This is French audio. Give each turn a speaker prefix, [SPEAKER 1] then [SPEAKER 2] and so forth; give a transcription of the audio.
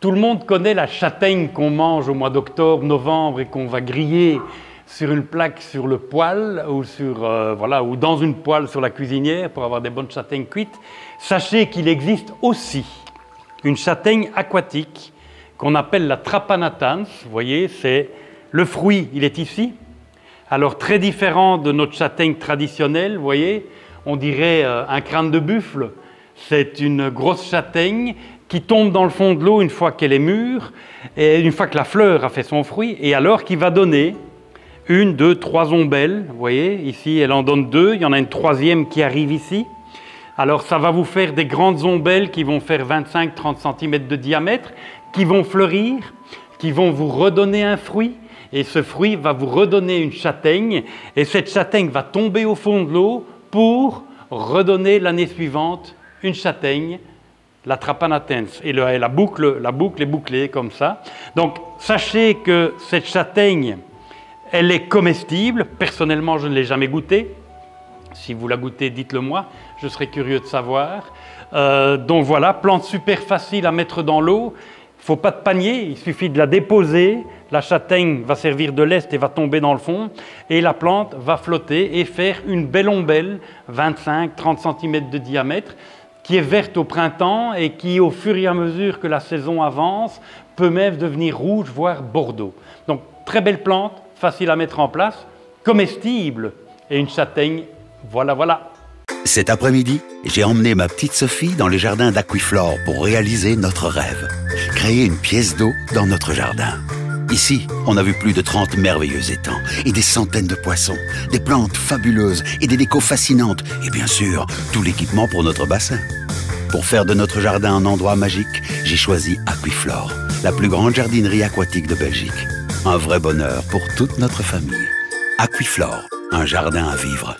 [SPEAKER 1] Tout le monde connaît la châtaigne qu'on mange au mois d'octobre, novembre et qu'on va griller sur une plaque sur le poêle ou, ou dans une poêle sur la cuisinière pour avoir des bonnes châtaignes cuites. Sachez qu'il existe aussi une châtaigne aquatique qu'on appelle la trapanatans. Vous voyez, c'est le fruit, il est ici. Alors très différent de notre châtaigne traditionnelle, vous voyez, on dirait un crâne de buffle. C'est une grosse châtaigne qui tombe dans le fond de l'eau une fois qu'elle est mûre, et une fois que la fleur a fait son fruit, et alors qui va donner 1, 2, 3 ombelles. Vous voyez, ici elle en donne 2, il y en a une troisième qui arrive ici. Alors ça va vous faire des grandes ombelles qui vont faire 25-30 cm de diamètre, qui vont fleurir, qui vont vous redonner un fruit, et ce fruit va vous redonner une châtaigne, et cette châtaigne va tomber au fond de l'eau pour redonner l'année suivante une châtaigne, la trapanatens. Et la boucle est bouclée comme ça. Donc sachez que cette châtaigne, elle est comestible. Personnellement, je ne l'ai jamais goûtée. Si vous la goûtez, dites-le moi, je serais curieux de savoir. Donc voilà, plante super facile à mettre dans l'eau. Il ne faut pas de panier, il suffit de la déposer. La châtaigne va servir de lest et va tomber dans le fond. Et la plante va flotter et faire une belle ombelle, 25-30 cm de diamètre, qui est verte au printemps et qui, au fur et à mesure que la saison avance, peut même devenir rouge, voire bordeaux. Donc, très belle plante, facile à mettre en place, comestible, et une châtaigne, voilà.
[SPEAKER 2] Cet après-midi, j'ai emmené ma petite Sophie dans les jardins d'Aquiflore pour réaliser notre rêve. Créer une pièce d'eau dans notre jardin. Ici, on a vu plus de 30 merveilleux étangs et des centaines de poissons, des plantes fabuleuses et des décos fascinantes et bien sûr, tout l'équipement pour notre bassin. Pour faire de notre jardin un endroit magique, j'ai choisi Aquiflore, la plus grande jardinerie aquatique de Belgique. Un vrai bonheur pour toute notre famille. Aquiflore, un jardin à vivre.